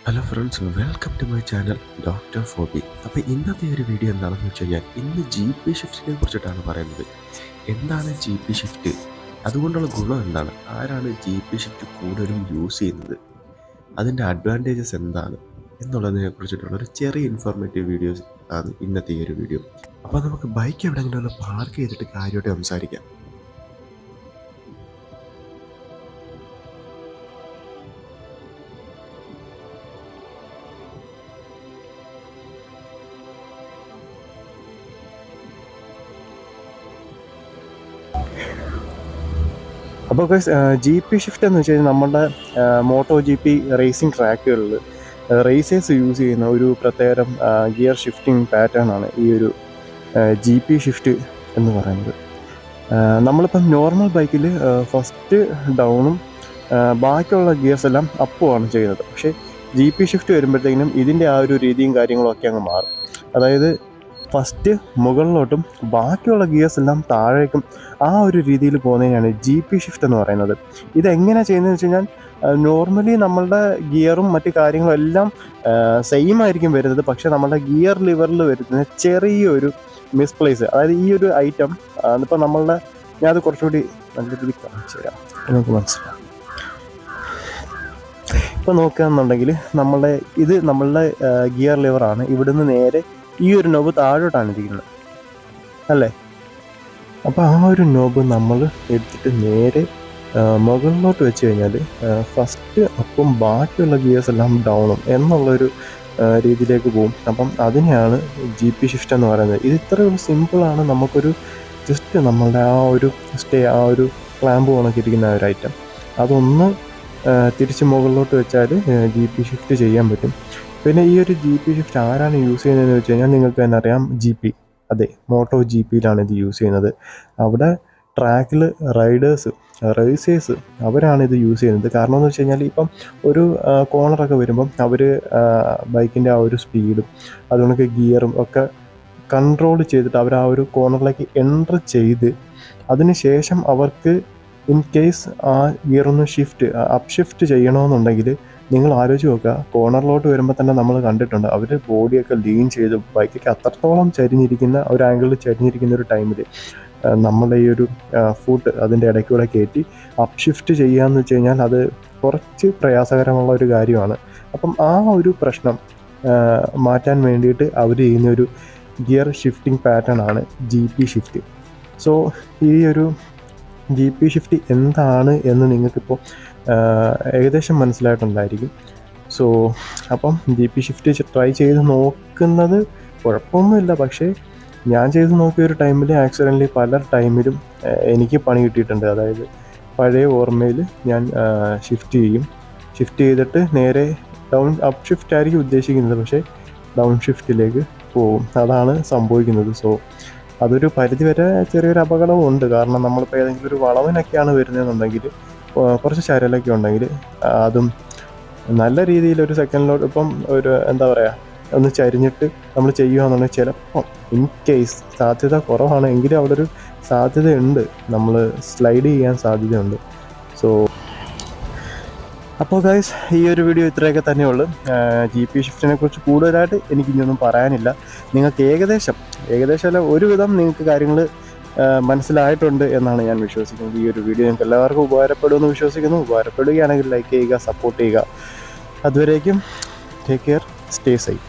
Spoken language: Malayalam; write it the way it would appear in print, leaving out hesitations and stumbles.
Hello friends, welcome to my channel doctor Phoebe. അപ്പോൾ ഇന്നത്തെ ഒരു വീഡിയോ എന്താണെന്ന് വെച്ച് കഴിഞ്ഞാൽ ഇന്ന് ജി പി ഷിഫ്റ്റിനെ കുറിച്ചിട്ടാണ് പറയുന്നത്. എന്താണ് ജി പി ഷിഫ്റ്റ്, അതുകൊണ്ടുള്ള ഗുണം എന്താണ്, ആരാണ് ജി പി ഷിഫ്റ്റ് കൂടുതലും യൂസ് ചെയ്യുന്നത്, അതിൻ്റെ അഡ്വാൻറ്റേജസ് എന്താണ് എന്നുള്ളതിനെ കുറിച്ചിട്ടുള്ള ഒരു ചെറിയ ഇൻഫോർമേറ്റീവ് വീഡിയോസ് ആണ് ഇന്നത്തെ ഈ ഒരു വീഡിയോ. അപ്പോൾ നമുക്ക് ബൈക്ക് എവിടെയെങ്കിലും ഒന്ന് പാർക്ക് ചെയ്തിട്ട് കാര്യമായിട്ട് സംസാരിക്കാം. അപ്പോൾ ജി പി ഷിഫ്റ്റ് എന്ന് വെച്ച് കഴിഞ്ഞാൽ നമ്മുടെ മോട്ടോ ജി പി റേസിംഗ് ട്രാക്കുകളിൽ റേസേഴ്സ് യൂസ് ചെയ്യുന്ന ഒരു പ്രത്യേകം ഗിയർ ഷിഫ്റ്റിംഗ് പാറ്റേൺ ആണ് ഈ ഒരു ജി പി ഷിഫ്റ്റ് എന്ന് പറയുന്നത്. നമ്മളിപ്പം നോർമൽ ബൈക്കിൽ ഫസ്റ്റ് ഡൗണും ബാക്കിയുള്ള ഗിയേഴ്സ് എല്ലാം അപ്പുമാണ് ചെയ്യുന്നത്. പക്ഷേ ജി പി ഷിഫ്റ്റ് വരുമ്പോഴത്തേക്കിനും ഇതിൻ്റെ ആ ഒരു രീതിയും കാര്യങ്ങളൊക്കെ അങ്ങ് മാറും. അതായത് ഫസ്റ്റ് മുകളിലോട്ടും ബാക്കിയുള്ള ഗിയേഴ്സ് എല്ലാം താഴേക്കും ആ ഒരു രീതിയിൽ പോകുന്നതിനാണ് ജി പി ഷിഫ്റ്റ് എന്ന് പറയുന്നത്. ഇതെങ്ങനെയാണ് ചെയ്യുന്നതെന്ന് വെച്ച് കഴിഞ്ഞാൽ നോർമലി നമ്മളുടെ ഗിയറും മറ്റു കാര്യങ്ങളും എല്ലാം സെയിം ആയിരിക്കും വരുന്നത്. പക്ഷേ നമ്മുടെ ഗിയർ ലിവറിൽ വരുന്ന ചെറിയൊരു മിസ്പ്ലേസ്, അതായത് ഈ ഒരു ഐറ്റം ഇപ്പം നമ്മളുടെ ഞാനത് കുറച്ചുകൂടി നല്ല രീതിയിൽ കാണിച്ചു തരാം, നമുക്ക് മനസ്സിലാവും. ഇപ്പോൾ നോക്കുകയാണെന്നുണ്ടെങ്കിൽ നമ്മളുടെ ഗിയർ ലിവറാണ്. ഇവിടുന്ന് നേരെ ഈ ഒരു നോബ് താഴോട്ടാണ് ഇരിക്കുന്നത് അല്ലേ. അപ്പോൾ ആ ഒരു നോബ് നമ്മൾ എടുത്തിട്ട് നേരെ മുകളിലോട്ട് വെച്ച് കഴിഞ്ഞാൽ ഫസ്റ്റ് അപ്പും ബാക്കിയുള്ള ഗിയേഴ്സ് എല്ലാം ഡൗണും എന്നുള്ളൊരു രീതിയിലേക്ക് പോകും. അപ്പം അതിനെയാണ് ജി പി ഷിഫ്റ്റ് എന്ന് പറയുന്നത്. ഇത് ഇത്രയും സിമ്പിളാണ്. നമുക്കൊരു ജസ്റ്റ് നമ്മളുടെ ആ ഒരു ക്ലാമ്പ് കണക്കിരിക്കുന്ന ഒരു ഐറ്റം അതൊന്ന് തിരിച്ച് മുകളിലോട്ട് വെച്ചാൽ ജി പി ഷിഫ്റ്റ് ചെയ്യാൻ പറ്റും. പിന്നെ ഈ ഒരു ജി പി ഷിഫ്റ്റ് ആരാണ് യൂസ് ചെയ്യുന്നതെന്ന് വെച്ച് കഴിഞ്ഞാൽ നിങ്ങൾക്ക് തന്നെ അറിയാം, ജി പി, അതെ, മോട്ടോ ജി പിയിലാണ് ഇത് യൂസ് ചെയ്യുന്നത്. അവിടെ ട്രാക്കിൽ റേസേഴ്സ് അവരാണ് ഇത് യൂസ് ചെയ്യുന്നത്. കാരണം എന്ന് വെച്ച് കഴിഞ്ഞാൽ ഇപ്പം ഒരു കോർണറൊക്കെ വരുമ്പം അവർ ബൈക്കിൻ്റെ ആ ഒരു സ്പീഡും അതുകൊണ്ടൊക്കെ ഗിയറും ഒക്കെ കൺട്രോൾ ചെയ്തിട്ട് അവർ ആ ഒരു കോർണറിലേക്ക് എൻ്റർ ചെയ്ത് അതിനുശേഷം അവർക്ക് ഇൻ കേസ് ആ ഗിയറൊന്ന് അപ്പ് ഷിഫ്റ്റ് ചെയ്യണമെന്നുണ്ടെങ്കിൽ നിങ്ങൾ ആലോചിച്ച് നോക്കുക, കോർണറിലോട്ട് വരുമ്പോൾ തന്നെ നമ്മൾ കണ്ടിട്ടുണ്ട് അവർ ബോഡിയൊക്കെ ലീൻ ചെയ്ത് ബൈക്കൊക്കെ അത്രത്തോളം ചരിഞ്ഞിരിക്കുന്ന ഒരു ആംഗിളിൽ ചരിഞ്ഞിരിക്കുന്ന ഒരു ടൈമിൽ നമ്മളെ ഈ ഒരു ഫുട്ട് അതിൻ്റെ ഇടയ്ക്കൂടെ കയറ്റി അപ്പ് ഷിഫ്റ്റ് ചെയ്യാമെന്ന് വെച്ച് കഴിഞ്ഞാൽ അത് കുറച്ച് പ്രയാസകരമുള്ള ഒരു കാര്യമാണ്. അപ്പം ആ ഒരു പ്രശ്നം മാറ്റാൻ വേണ്ടിയിട്ട് അവർ ചെയ്യുന്ന ഒരു ഗിയർ ഷിഫ്റ്റിംഗ് പാറ്റേൺ ആണ് ജി പി ഷിഫ്റ്റ്. സോ ഈ ഒരു ജി പി ഷിഫ്റ്റ് എന്താണ് എന്ന് നിങ്ങൾക്കിപ്പോൾ ഏകദേശം മനസ്സിലായിട്ടുണ്ടായിരിക്കും. സോ അപ്പം ജി പി ഷിഫ്റ്റ് ട്രൈ ചെയ്ത് നോക്കുന്നത് കുഴപ്പമൊന്നുമില്ല. പക്ഷേ ഞാൻ ചെയ്ത് നോക്കിയ ഒരു ടൈമിൽ ആക്സിഡൻ്റലി പല ടൈമിലും എനിക്ക് പണി കിട്ടിയിട്ടുണ്ട്. അതായത് പഴയ ഓർമ്മയിൽ ഞാൻ ഷിഫ്റ്റ് ചെയ്തിട്ട് നേരെ അപ്പ് ഷിഫ്റ്റ് ആയിരിക്കും ഉദ്ദേശിക്കുന്നത്, പക്ഷേ ഡൗൺ ഷിഫ്റ്റിലേക്ക് പോകും. അതാണ് സംഭവിക്കുന്നത്. സോ അതൊരു പരിധിവരെ ചെറിയൊരു അപകടവും ഉണ്ട്. കാരണം നമ്മളിപ്പോൾ ഏതെങ്കിലും ഒരു വളവിനൊക്കെയാണ് വരുന്നതെന്നുണ്ടെങ്കിൽ കുറച്ച് ചരലൊക്കെ ഉണ്ടെങ്കിൽ അതും നല്ല രീതിയിൽ ഒരു സെക്കൻഡിലോട്ട് ഇപ്പം ഒരു എന്താ പറയുക ഒന്ന് ചരിഞ്ഞിട്ട് നമ്മൾ ചെയ്യുകയാണെന്നുണ്ടെങ്കിൽ ചിലപ്പം ഇൻ കേസ് സാധ്യത കുറവാണ് എങ്കിലും അവിടെ ഒരു സാധ്യതയുണ്ട്, നമ്മൾ സ്ലൈഡ് ചെയ്യാൻ സാധ്യതയുണ്ട്. സോ അപ്പോൾ ഗൈസ്, ഈ ഒരു വീഡിയോ ഇത്രയൊക്കെ തന്നെയുള്ളൂ. ജി പി ഷിഫ്റ്റിനെ കുറിച്ച് കൂടുതലായിട്ട് എനിക്കിനിയൊന്നും പറയാനില്ല. നിങ്ങൾക്ക് ഏകദേശം അല്ല ഒരുവിധം നിങ്ങൾക്ക് കാര്യങ്ങൾ മനസ്സിലായിട്ടുണ്ട് എന്നാണ് ഞാൻ വിശ്വസിക്കുന്നത്. ഈ ഒരു വീഡിയോ നിങ്ങൾക്ക് എല്ലാവർക്കും ഉപകാരപ്പെടുമെന്ന് വിശ്വസിക്കുന്നു. ഉപകാരപ്പെടുകയാണെങ്കിൽ ലൈക്ക് ചെയ്യുക, സപ്പോർട്ട് ചെയ്യുക. അതുവരേക്കും ടേക്ക് കെയർ, സ്റ്റേ സേഫ്.